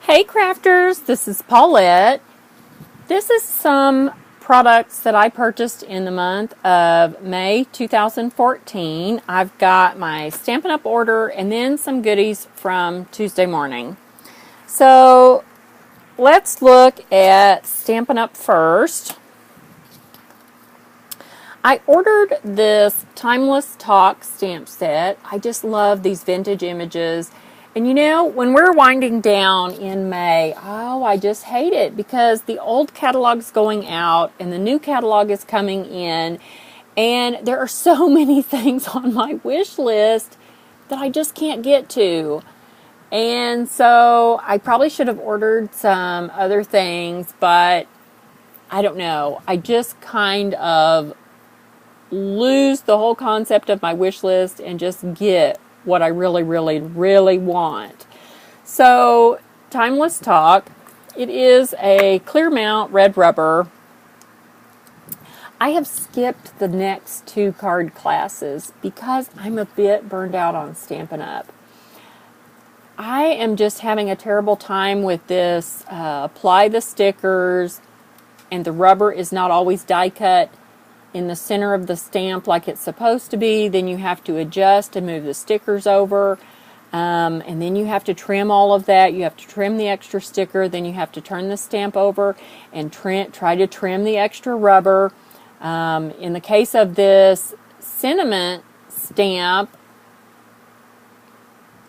Hey crafters, this is Paulette. This is some products that I purchased in the month of May 2014. I've got my Stampin' Up! Order and then some goodies from Tuesday morning. So let's look at Stampin' Up! First. I ordered this Timeless Talk stamp set. I just love these vintage images. And you know, when we're winding down in May, I just hate it because the old catalog's going out and the new catalog is coming in, and there are so many things on my wish list that I just can't get to. And so I probably should have ordered some other things, but I don't know. I just kind of lose the whole concept of my wish list and just get what I really want. So, Timeless Talk, it is a clear mount red rubber. I have skipped the next two card classes because I'm a bit burned out on Stampin' Up! I am just having a terrible time with this. Apply the stickers, and the rubber is not always die cut in the center of the stamp like it's supposed to be. Then you have to adjust and move the stickers over, and then you have to trim all of that. You have to trim the extra sticker, then you have to turn the stamp over and try to trim the extra rubber. In the case of this sentiment stamp,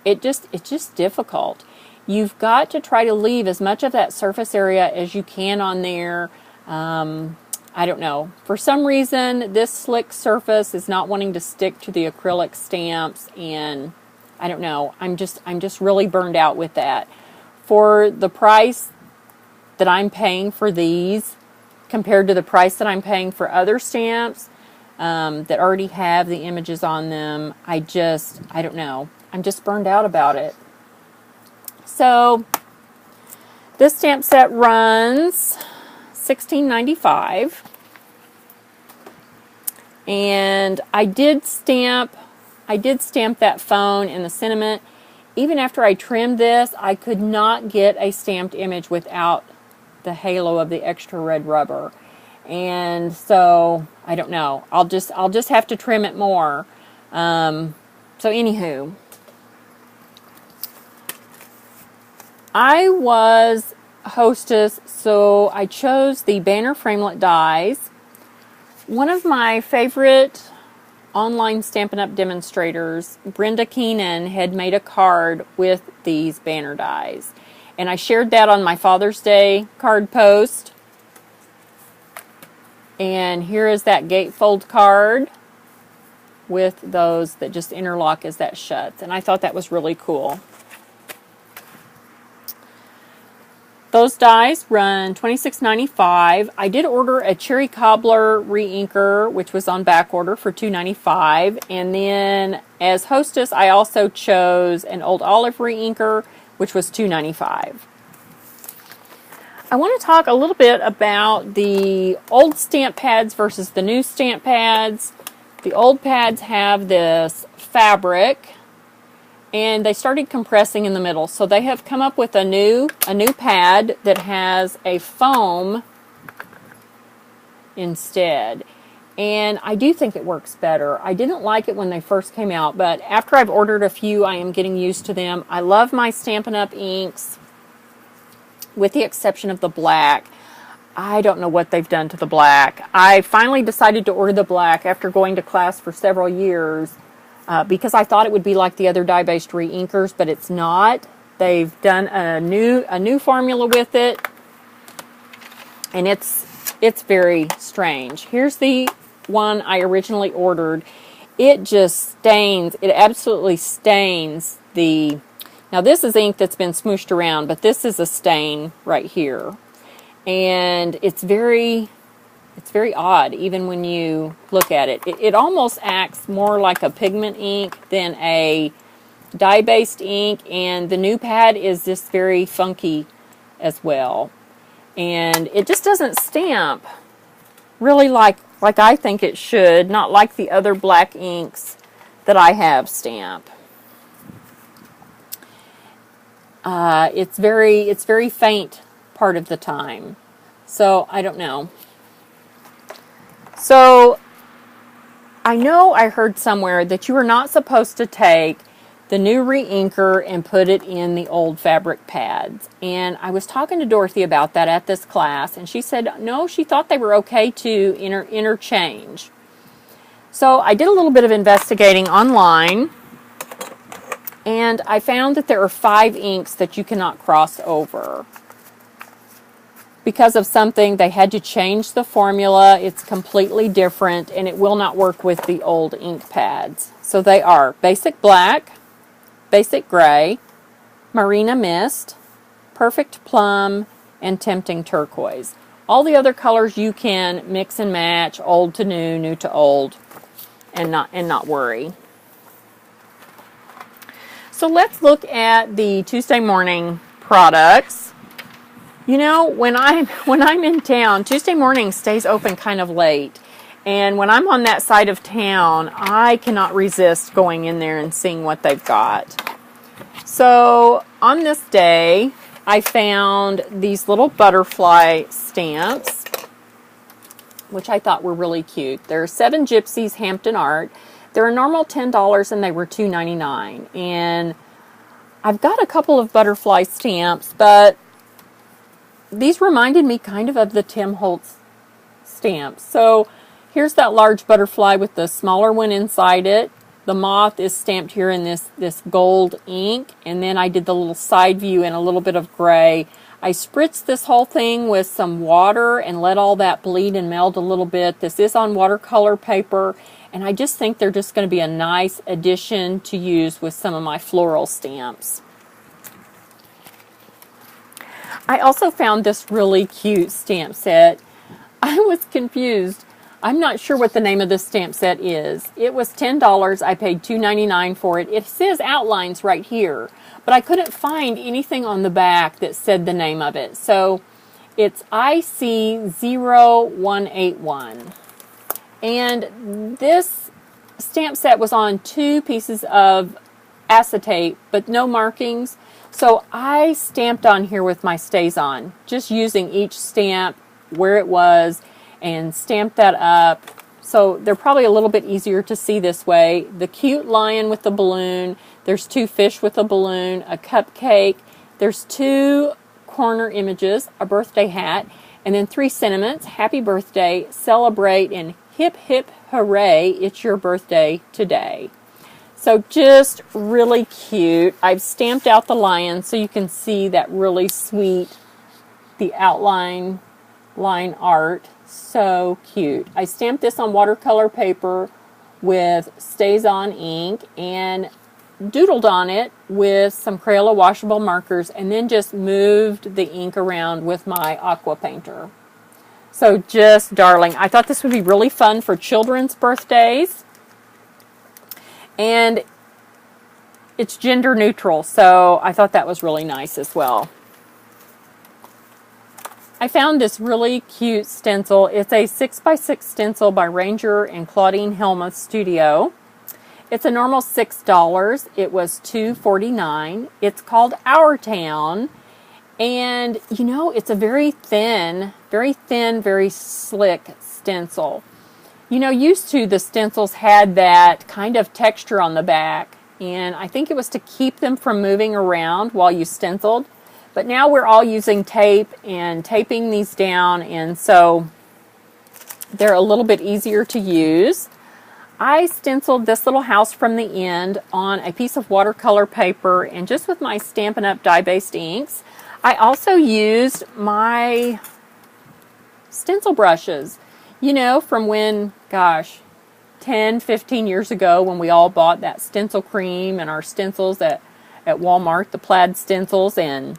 it's just difficult. You've got to try to leave as much of that surface area as you can on there. I don't know. For some reason, this slick surface is not wanting to stick to the acrylic stamps, and I don't know. I'm just really burned out with that. For the price that I'm paying for these, compared to the price that I'm paying for other stamps that already have the images on them, I don't know. I'm just burned out about it. So this stamp set runs $16.95, and I did stamp that phone in the sentiment. Even after I trimmed this, I could not get a stamped image without the halo of the extra red rubber, and so I don't know. I'll just have to trim it more. So anywho, I was hostess, so I chose the Banner Framlit dies. One of my favorite online Stampin' Up! Demonstrators, Brenda Keenan, had made a card with these banner dies, and I shared that on my Father's Day card post. And here is that gatefold card with those that just interlock as that shuts, and I thought that was really cool. Those dies run $26.95. I did order a Cherry Cobbler reinker, which was on back order for $2.95. And then as hostess, I also chose an Old Olive reinker, which was $2.95. I want to talk a little bit about the old stamp pads versus the new stamp pads. The old pads have this fabric, and they started compressing in the middle. So they have come up with a new pad that has a foam instead. And I do think it works better. I didn't like it when they first came out, but after I've ordered a few, I am getting used to them. I love my Stampin' Up! Inks, with the exception of the black. I don't know what they've done to the black. I finally decided to order the black after going to class for several years, because I thought it would be like the other dye-based reinkers, but it's not. They've done a new formula with it, and it's very strange. Here's the one I originally ordered. It just stains. It absolutely stains the. Now this is ink that's been smooshed around, but this is a stain right here, and it's very odd even when you look at it. It almost acts more like a pigment ink than a dye-based ink, and the new pad is just very funky as well. And it just doesn't stamp really like I think it should, not like the other black inks that I have stamp. It's very faint part of the time. So I don't know. So I know I heard somewhere that you are not supposed to take the new reinker and put it in the old fabric pads. And I was talking to Dorothy about that at this class, and she said no, she thought they were okay to interchange. So I did a little bit of investigating online, and I found that there are 5 inks that you cannot cross over. Because of something, they had to change the formula. It's completely different, and it will not work with the old ink pads. So they are Basic Black, Basic Gray, Marina Mist, Perfect Plum, and Tempting Turquoise. All the other colors you can mix and match, old to new, new to old, and not worry. So let's look at the Tuesday morning products. You know, when I'm in town, Tuesday morning stays open kind of late. And when I'm on that side of town, I cannot resist going in there and seeing what they've got. So on this day, I found these little butterfly stamps, which I thought were really cute. They're 7 Gypsies Hampton Art. They're a normal $10 and they were $2.99. And I've got a couple of butterfly stamps, but these reminded me kind of the Tim Holtz stamps. So here's that large butterfly with the smaller one inside it. The moth is stamped here in this gold ink, and then I did the little side view in a little bit of gray. I spritzed this whole thing with some water and let all that bleed and meld a little bit. This is on watercolor paper, and I just think they're just going to be a nice addition to use with some of my floral stamps. I also found this really cute stamp set. I was confused. I'm not sure what the name of this stamp set is. It was $10. I paid $2.99 for it. It says Outlines right here, but I couldn't find anything on the back that said the name of it. So it's IC0181. And this stamp set was on 2 pieces of acetate, but no markings. So I stamped on here with my StazOn, just using each stamp where it was and stamped that up. So they're probably a little bit easier to see this way. The cute lion with the balloon. There's 2 fish with a balloon, a cupcake. There's 2 corner images, a birthday hat, and then 3 sentiments. Happy birthday, celebrate, and hip hip hooray, it's your birthday today. So just really cute. I've stamped out the lion so you can see that really sweet, the outline line art. So cute. I stamped this on watercolor paper with StazOn ink and doodled on it with some Crayola washable markers, and then just moved the ink around with my aqua painter. So just darling. I thought this would be really fun for children's birthdays. And it's gender neutral, so I thought that was really nice as well. I found this really cute stencil. It's a 6x6 stencil by Ranger and Claudine Hellmuth Studio. It's a normal $6. It was $2.49. It's called Our Town. And, you know, it's a very thin, very slick stencil. You know, used to the stencils had that kind of texture on the back, and I think it was to keep them from moving around while you stenciled. But now we're all using tape and taping these down, and so they're a little bit easier to use. I stenciled this little house from the end on a piece of watercolor paper, and just with my Stampin' Up! Dye-based inks. I also used my stencil brushes. You know, from when, gosh, 10, 15 years ago when we all bought that stencil cream and our stencils at Walmart, the plaid stencils, and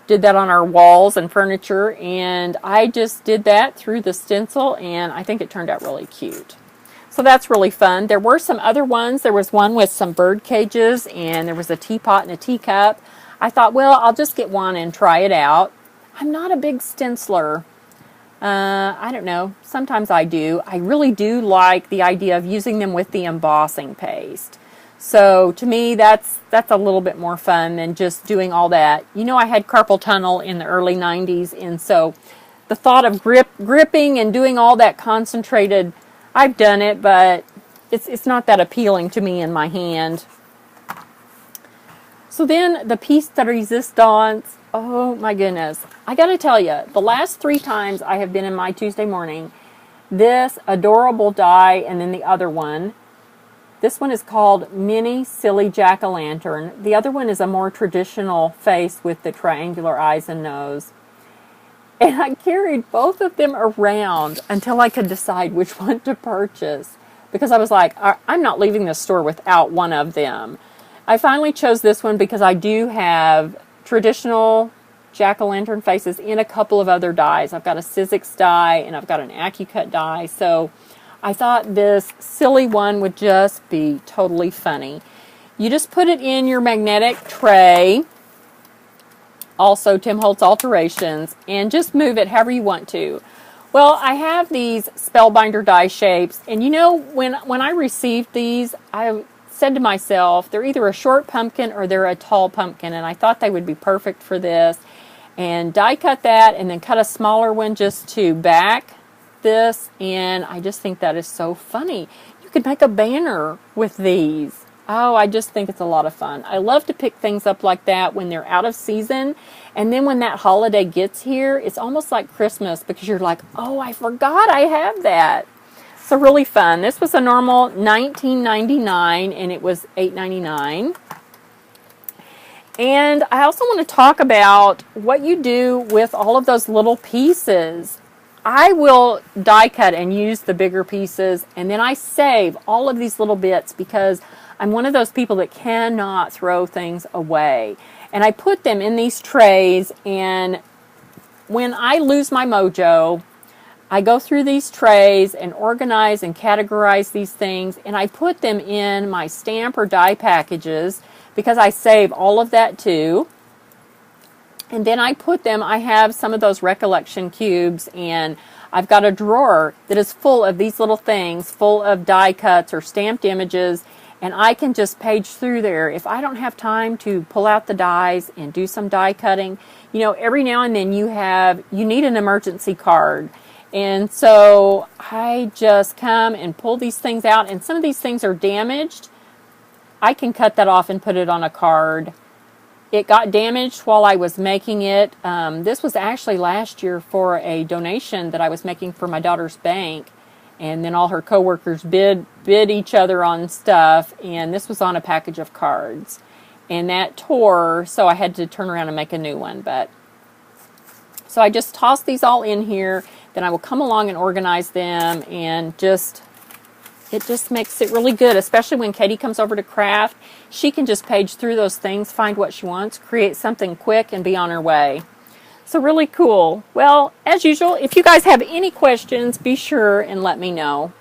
did that on our walls and furniture. And I just did that through the stencil, and I think it turned out really cute. So that's really fun. There were some other ones. There was one with some bird cages, and there was a teapot and a teacup. I thought, well, I'll just get one and try it out. I'm not a big stenciler. I don't know. Sometimes I do. I really do like the idea of using them with the embossing paste. So to me, that's a little bit more fun than just doing all that. You know, I had carpal tunnel in the early 90s, and so the thought of gripping and doing all that concentrated, I've done it, but it's not that appealing to me in my hand. So then the piece de resistance, oh my goodness. I got to tell you, the last 3 times I have been in my Tuesday morning, this adorable die and then the other one. This one is called Mini Silly Jackolantern. The other one is a more traditional face with the triangular eyes and nose. And I carried both of them around until I could decide which one to purchase. Because I was like, I'm not leaving this store without one of them. I finally chose this one because I do have traditional jack-o'-lantern faces in a couple of other dies. I've got a Sizzix die and I've got an AccuCut die. So I thought this silly one would just be totally funny. You just put it in your magnetic tray, also Tim Holtz Alterations, and just move it however you want to. Well, I have these Spellbinder die shapes, and you know, when I received these, I said to myself, they're either a short pumpkin or they're a tall pumpkin, and I thought they would be perfect for this. And die cut that, and then cut a smaller one just to back this, and I just think that is so funny. You could make a banner with these. Oh, I just think it's a lot of fun. I love to pick things up like that when they're out of season, and then when that holiday gets here, it's almost like Christmas because you're like, oh, I forgot I have that. So really fun. This was a normal $19.99 and it was $8.99. And I also want to talk about what you do with all of those little pieces. I will die cut and use the bigger pieces, and then I save all of these little bits because I'm one of those people that cannot throw things away. And I put them in these trays, and when I lose my mojo, I go through these trays and organize and categorize these things, and I put them in my stamp or die packages because I save all of that too. And then I put them, I have some of those recollection cubes, and I've got a drawer that is full of these little things, full of die cuts or stamped images, and I can just page through there. If I don't have time to pull out the dies and do some die cutting, you know, every now and then you need an emergency card. And so I just come and pull these things out, and some of these things are damaged. I can cut that off and put it on a card. It got damaged while I was making it. This was actually last year for a donation that I was making for my daughter's bank. And then all her coworkers bid each other on stuff, and this was on a package of cards. And that tore, so I had to turn around and make a new one. So I just toss these all in here, then I will come along and organize them, and it just makes it really good, especially when Katie comes over to craft. She can just page through those things, find what she wants, create something quick, and be on her way. So really cool. Well, as usual, if you guys have any questions, be sure and let me know.